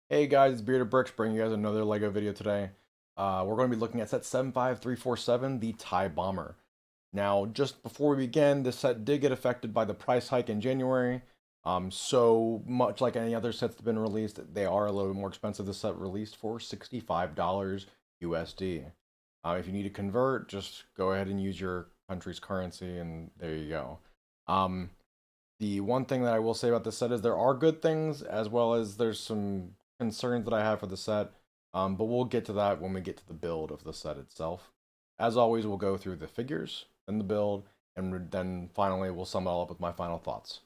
Hey guys, it's Bearded Bricks bringing you guys another LEGO video today. We're going to be looking at set 75347, the TIE Bomber. Now, just before we begin, this set did get affected by the price hike in January. So much like any other sets that have been released, they are a little bit more expensive. This set released for $65 USD. If you need to convert, just go ahead and use your country's currency, and there you go. Um, the one thing that I will say about this set is there are good things as well as there's some concerns that I have for the set. But we'll get to that when we get to the build of the set itself. As always, we'll go through the figures and the build, and then finally we'll sum it all up with my final thoughts.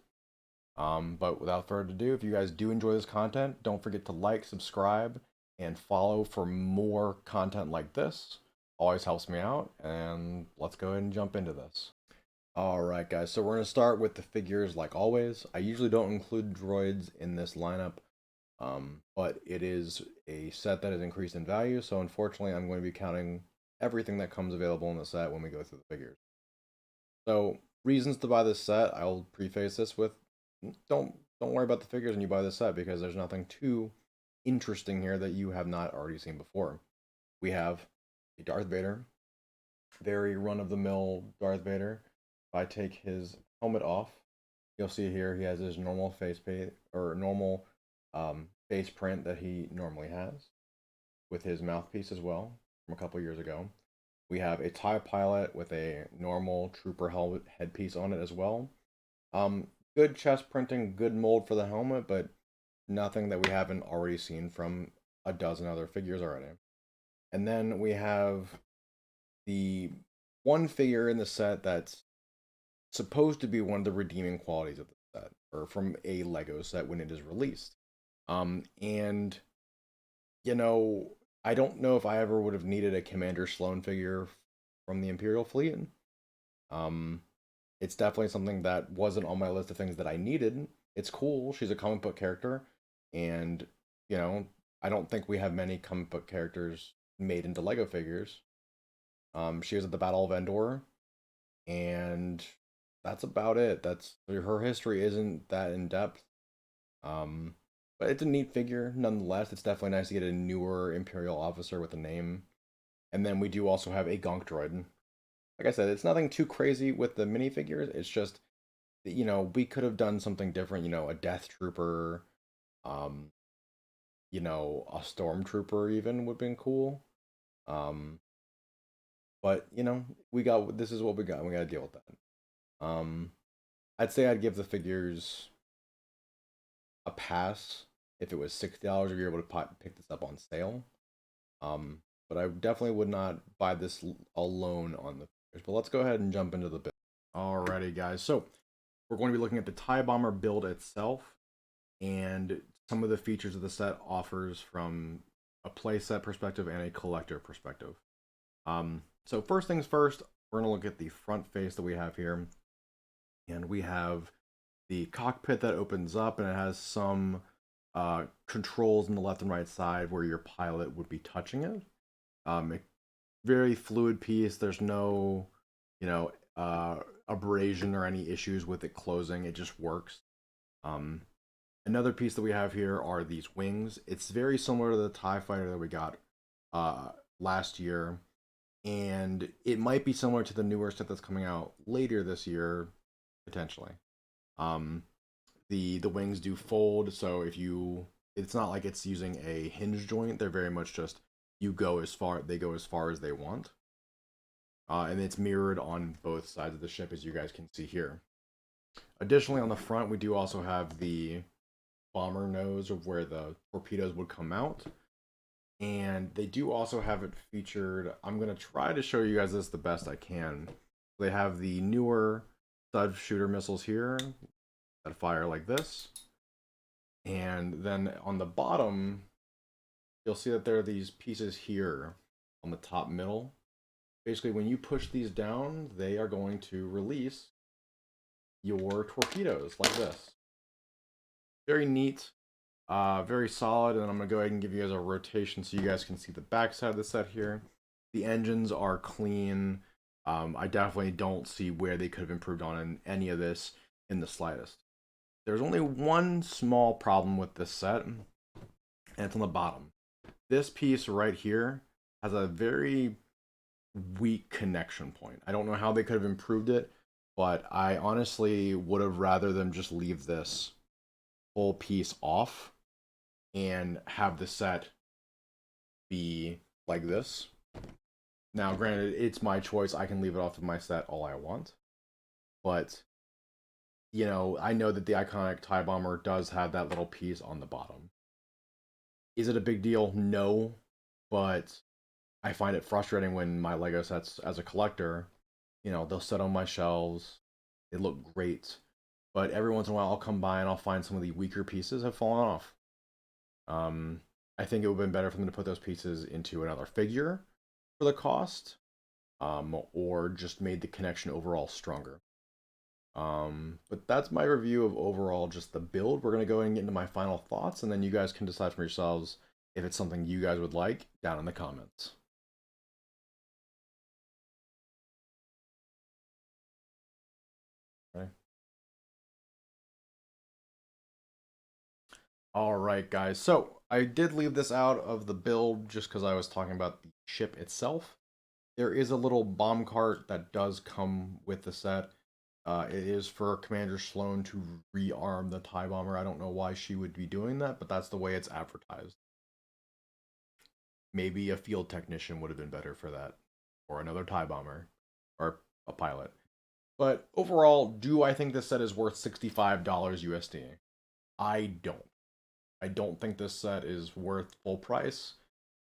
But without further ado, if you guys do enjoy this content, don't forget to like, subscribe, and follow for more content like this. Always helps me out, and let's go ahead and jump into this. Alright guys, so we're going to start with the figures like always. I usually don't include droids in this lineup, but it is a set that has increased in value, so unfortunately I'm going to be counting everything that comes available in the set when we go through the figures. So, reasons to buy this set, I'll preface this with, don't worry about the figures when you buy this set, because there's nothing too interesting here that you have not already seen before. We have a Darth Vader, very run-of-the-mill Darth Vader. If I take his helmet off, you'll see here he has his normal face paint or normal face print that he normally has, with his mouthpiece as well from a couple years ago. We have a TIE pilot with a normal trooper helmet headpiece on it as well. Good chest printing, good mold for the helmet, but nothing that we haven't already seen from a dozen other figures already. And then we have the one figure in the set that's supposed to be one of the redeeming qualities of the set, or from a Lego set when it is released. And you know, I don't know if I ever would have needed a Commander Sloan figure from the Imperial fleet. Um, it's definitely something that wasn't on my list of things that I needed. It's cool. She's a comic book character, and you know, I don't think we have many comic book characters made into Lego figures. She was at the Battle of Endor, and that's about it. That's her history isn't that in depth. Um, but it's a neat figure nonetheless. It's definitely nice to get a newer Imperial officer with a name. And then we do also have a Gonk droid. Like I said, it's nothing too crazy with the minifigures. It's just, we could have done something different. A Death Trooper, um, a Stormtrooper even would have been cool. Um, but this is what we got. And we got to deal with that. I'd say I'd give the figures a pass if it was $60 if you're able to pick this up on sale. But I definitely would not buy this alone on the figures. But let's go ahead and jump into the build. Alrighty, guys. So we're going to be looking at the TIE Bomber build itself and some of the features of the set offers from a playset perspective and a collector perspective. So first things first, we're going to look at the front face that we have here. And we have the cockpit that opens up, and it has some controls on the left and right side where your pilot would be touching it. Very fluid piece. There's no, abrasion or any issues with it closing. It just works. Another piece that we have here are these wings. It's very similar to the TIE Fighter that we got last year, and it might be similar to the newer set that's coming out later this year, potentially. Um, the wings do fold, so it's not like it's using a hinge joint. They're very much just they go as far as they want. And it's mirrored on both sides of the ship, as you guys can see here. Additionally, on the front, we do also have the bomber nose of where the torpedoes would come out. And they do also have it featured. I'm going to try to show you guys this the best I can. They have the newer stud shooter missiles here that fire like this. And then on the bottom, you'll see that there are these pieces here on the top middle. Basically, when you push these down, they are going to release your torpedoes like this. Very neat, very solid, and I'm going to go ahead and give you guys a rotation so you guys can see the back side of the set here. The engines are clean. I definitely don't see where they could have improved on any of this in the slightest. There's only one small problem with this set, and it's on the bottom. This piece right here has a very weak connection point. I don't know how they could have improved it, but I honestly would have rather them just leave this whole piece off and have the set be like this. Now, granted, it's my choice. I can leave it off of my set all I want. But, you know, I know that the iconic TIE Bomber does have that little piece on the bottom. Is it a big deal? No. But I find it frustrating when my Lego sets, as a collector, you know, they'll sit on my shelves. They look great. But every once in a while, I'll come by and I'll find some of the weaker pieces have fallen off. I think it would have been better for them to put those pieces into another figure for the cost, or just made the connection overall stronger. But that's my review of overall just the build. We're going to go and get into my final thoughts, and then you guys can decide for yourselves if it's something you guys would like down in the comments. Okay. All right, guys. So I did leave this out of the build just because I was talking about the ship itself. There is a little bomb cart that does come with the set. It is for Commander Sloan to rearm the TIE Bomber. I don't know why she would be doing that, but that's the way it's advertised. Maybe a field technician would have been better for that, or another TIE Bomber, or a pilot. But overall, do I think this set is worth $65 USD? I don't. I don't think this set is worth full price.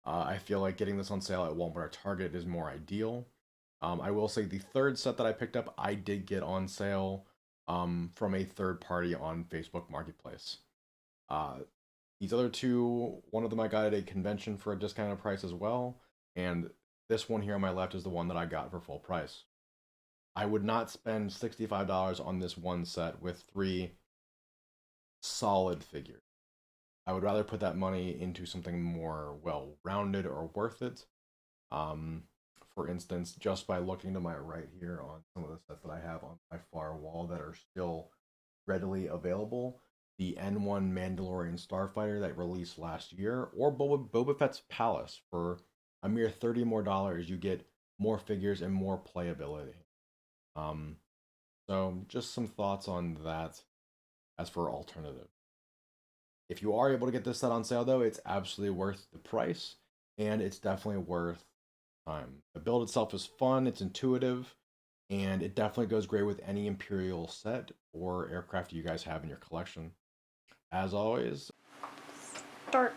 I feel like getting this on sale at Walmart or Target is more ideal. I will say the third set that I picked up, I did get on sale from a third party on Facebook Marketplace. These other two, one of them I got at a convention for a discounted price as well, and this one here on my left is the one that I got for full price. I would not spend $65 on this one set with 3 solid figures. I would rather put that money into something more well-rounded or worth it. For instance, just by looking to my right here on some of the sets that I have on my far wall that are still readily available, the N1 Mandalorian Starfighter that released last year, or Boba Fett's Palace for a mere $30 more, you get more figures and more playability. So just some thoughts on that as for alternative. If you are able to get this set on sale though, it's absolutely worth the price, and it's definitely worth time. The build itself is fun, it's intuitive, and it definitely goes great with any Imperial set or aircraft you guys have in your collection. As always, Start.